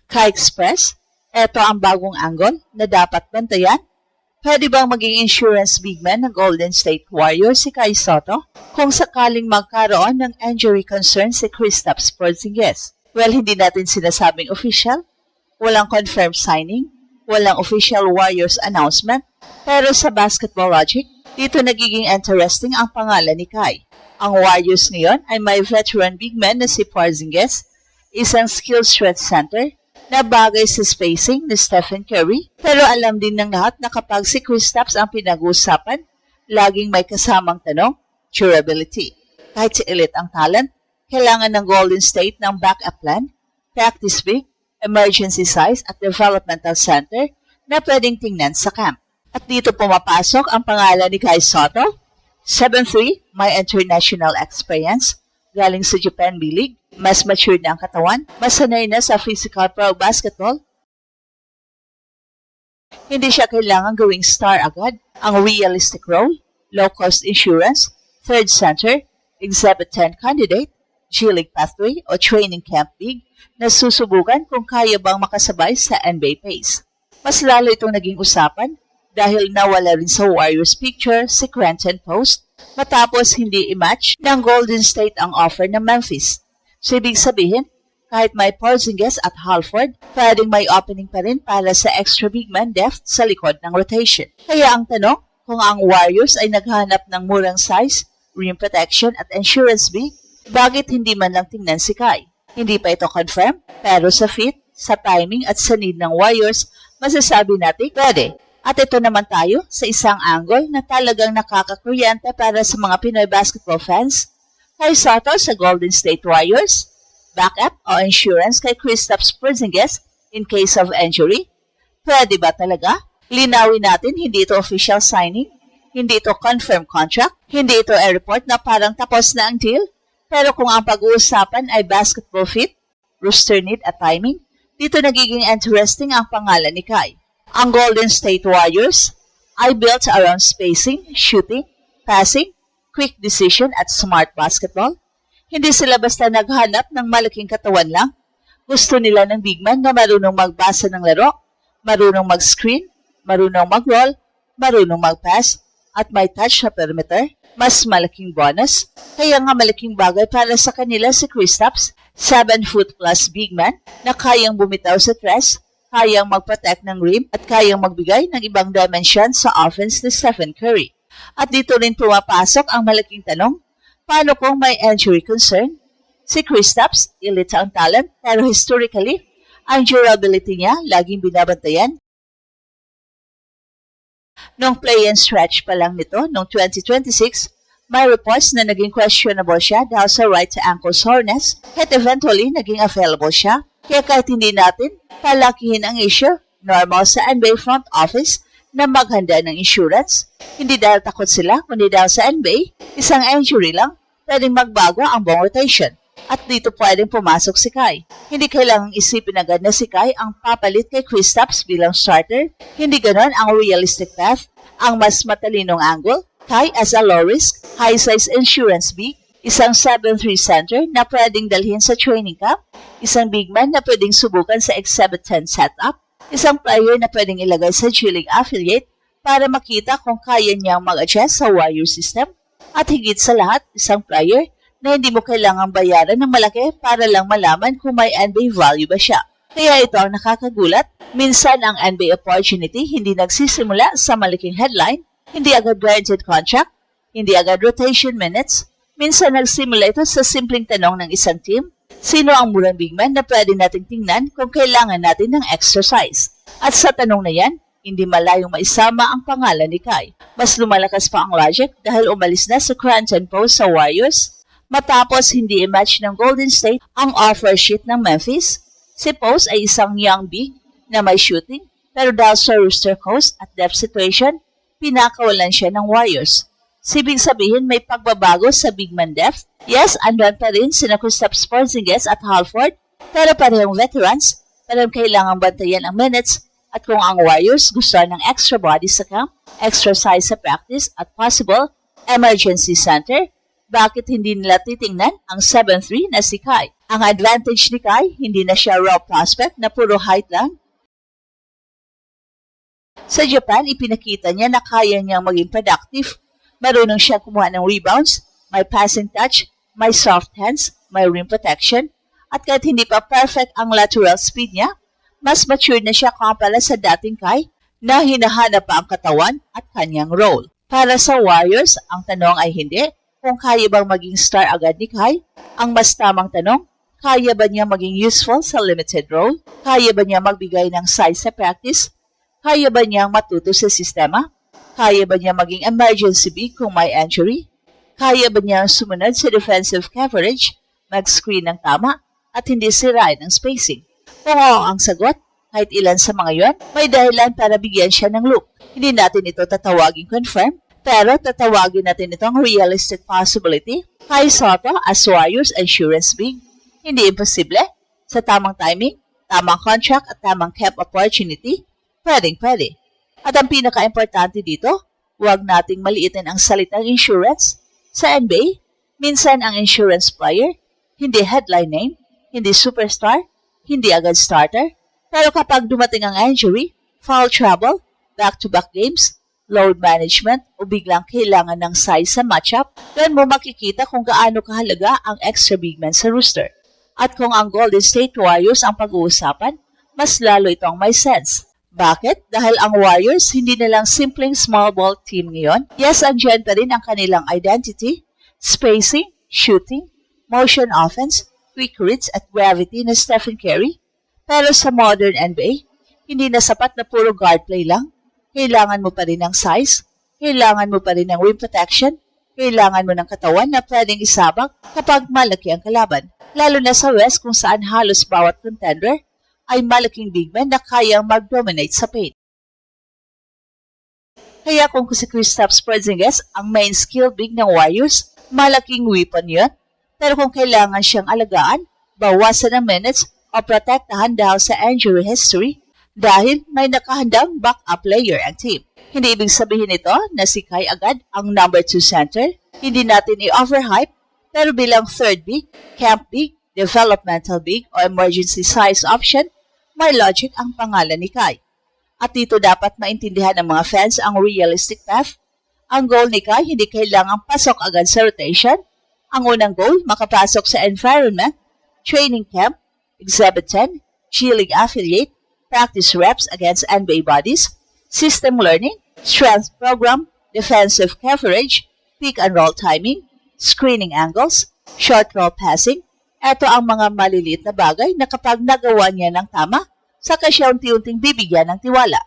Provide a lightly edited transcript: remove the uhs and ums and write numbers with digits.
Ka-Express, eto ang bagong angle na dapat bantayan. Pwede bang maging insurance bigman ng Golden State Warriors si Kai Sotto kung sakaling magkaroon ng injury concern si Kristaps Porzingis? Well, hindi natin sinasabing official, walang confirmed signing, walang official Warriors announcement, pero sa basketball logic, dito nagiging interesting ang pangalan ni Kai. Ang Warriors ngayon ay may veteran bigman na si Porzingis, isang skill strength center na bagay sa spacing ni Stephen Curry, pero alam din ng lahat na kapag si Kristaps ang pinag-uusapan, laging may kasamang tanong, durability. Kahit si elite ang talent, kailangan ng Golden State ng backup plan, practice week, emergency size at developmental center na pwedeng tingnan sa camp. At dito pumapasok ang pangalan ni Kai Sotto, 7'3", may international experience, galing sa Japan B-League, mas mature na ang katawan, mas sanay na sa physical pro basketball. Hindi siya kailangan gawing star agad. Ang realistic role, low-cost insurance, third center, Exhibit 10 candidate, G-League pathway o training camp league na susubukan kung kaya bang makasabay sa NBA pace. Mas lalo itong naging usapan dahil nawala rin sa Warriors picture si Quentin Post matapos hindi i-match ng Golden State ang offer ng Memphis. So, ibig sabihin, kahit may Porzingis at Halford, pwedeng may opening pa rin para sa extra big man depth sa likod ng rotation. Kaya ang tanong, kung ang Warriors ay naghanap ng murang size, rim protection at insurance big, bakit hindi man lang tingnan si Kai? Hindi pa ito confirm, pero sa fit, sa timing at sa need ng Warriors, masasabi natin pwede. At ito naman tayo sa isang angle na talagang nakakakuryente para sa mga Pinoy basketball fans. Kai Sotto sa Golden State Warriors, backup o insurance kay Kristaps Porzingis in case of injury. Pwede ba talaga? Linawin natin, hindi ito official signing, hindi ito confirmed contract, hindi ito a report na parang tapos na ang deal. Pero kung ang pag-uusapan ay basketball fit, roster need at timing, dito nagiging interesting ang pangalan ni Kai. Ang Golden State Warriors ay built around spacing, shooting, passing, quick decision at smart basketball. Hindi sila basta naghanap ng malaking katawan lang. Gusto nila ng big man na marunong magbasa ng laro, marunong mag-screen, marunong mag-roll, marunong mag-pass, at may touch sa perimeter. Mas malaking bonus. Kaya nga malaking bagay para sa kanila si Kristaps, 7-foot plus big man na kayang bumitaw sa tres, kayang mag-protect ng rim at kayang magbigay ng ibang dimension sa offense ni Stephen Curry. At dito rin pumapasok ang malaking tanong, paano kung may injury concern? Si Kristaps, elite ang talent, pero historically, ang durability niya laging binabantayan. Nung play-in stretch pa lang nito, noong 2026, may reports na naging questionable siya dahil sa right ankle soreness, at eventually naging available siya. Kaya kahit hindi natin palakihin ang issue, normal sa NBA front office na maghanda ng insurance. Hindi dahil takot sila, kundi dahil sa NBA, isang injury lang, pwedeng magbago ang buong rotation. At dito pwedeng pumasok si Kai. Hindi kailangang isipin agad na si Kai ang papalit kay Kristaps bilang starter. Hindi ganon ang realistic path, ang mas matalinong angle. Kai as a low-risk, high-size insurance big, isang 7'3" center na pwedeng dalhin sa training camp, isang big man na pwedeng subukan sa Exhibit 10 setup, isang player na pwedeng ilagay sa G-League affiliate para makita kung kaya niyang mag-adjust sa Warrior system. At higit sa lahat, isang player na hindi mo kailangang bayaran ng malaki para lang malaman kung may NBA value ba siya. Kaya ito ang nakakagulat. Minsan ang NBA opportunity hindi nagsisimula sa malaking headline, hindi agad guaranteed contract, hindi agad rotation minutes. Minsan nagsimula ito sa simpleng tanong ng isang team, sino ang murang big man na pwede nating tingnan kung kailangan natin ng exercise? At sa tanong na yan, hindi malayong maisama ang pangalan ni Kai. Mas lumalakas pa ang logic dahil umalis na sa Quentin Post sa Warriors. Matapos hindi i-match ng Golden State ang offer sheet ng Memphis, si Post ay isang young big na may shooting, pero dahil sa roster cost at depth situation, pinakawalan siya ng Warriors. Sibig sabihin may pagbabago sa big man depth. Yes, andun pa rin sina Kristaps Porzingis at Halford, pero parehong veterans, parang kailangang bantayan ang minutes. At kung ang Warriors gusto ng extra body sa camp, extra size sa practice at possible emergency center, bakit hindi nila titingnan ang 7'3" na si Kai? Ang advantage ni Kai, hindi na siya raw prospect na puro height lang. Sa Japan, ipinakita niya na kaya niyang maging productive. Marunong siya kumuha ng rebounds, may passing touch, may soft hands, may rim protection, at kahit hindi pa perfect ang lateral speed niya, mas mature na siya kumpara sa dating Kai na hinahanap pa ang katawan at kanyang role. Para sa Warriors, ang tanong ay hindi kung kaya bang maging star agad ni Kai. Ang mas tamang tanong, kaya ba niya maging useful sa limited role? Kaya ba niya magbigay ng size sa practice? Kaya ba niyang matuto sa sistema? Kaya ba niya maging emergency big kung may injury? Kaya ba niyang sumunod sa defensive coverage, mag-screen ng tama, at hindi sirain ng spacing? Kung oo ang sagot, kahit ilan sa mga yon, may dahilan para bigyan siya ng look. Hindi natin ito tatawagin confirm, pero tatawagin natin itong realistic possibility. Kai Sotto as Warriors Insurance Big. Hindi imposible. Sa tamang timing, tamang contract at tamang cap opportunity, pwedeng-pwede. At ang pinaka-importante dito, huwag nating maliitin ang salitang insurance. Sa NBA, minsan ang insurance player, hindi headline name, hindi superstar, hindi agad starter. Pero kapag dumating ang injury, foul trouble, back-to-back games, load management, o biglang kailangan ng size sa matchup, doon mo makikita kung gaano kahalaga ang extra big man sa rooster. At kung ang Golden State Warriors ang pag-uusapan, mas lalo itong may sense. Bakit? Dahil ang Warriors hindi na lang simpleng small ball team ngayon. Yes, andyan pa rin ang kanilang identity, spacing, shooting, motion offense, quick reads at gravity na Stephen Curry. Pero sa modern NBA, hindi na sapat na puro guard play lang. Kailangan mo pa rin ng size, kailangan mo pa rin ng rim protection, kailangan mo ng katawan na pwedeng isabak kapag malaki ang kalaban. Lalo na sa West kung saan halos bawat contender ay malaking big man na kayang mag-dominate sa paint. Kaya kung si Kristaps Porzingis ang main skill big ng Warriors, malaking weapon yun. Pero kung kailangan siyang alagaan, bawasan ang minutes o protektahan dahil sa injury history dahil may nakahandang backup player ang team. Hindi ibig sabihin ito na si Kai agad ang number 2 center. Hindi natin i-overhype, pero bilang third big, camp big, developmental big o emergency size option, may logic ang pangalan ni Kai. At dito dapat maintindihan ng mga fans ang realistic path. Ang goal ni Kai hindi kailangang pasok agad sa rotation. Ang unang goal, makapasok sa environment, training camp, Exhibit 10, G-League affiliate, practice reps against NBA bodies, system learning, strength program, defensive coverage, pick and roll timing, screening angles, short roll passing. Ito ang mga maliliit na bagay na kapag nagawa niya ng tama, saka siya unti-unting bibigyan ng tiwala.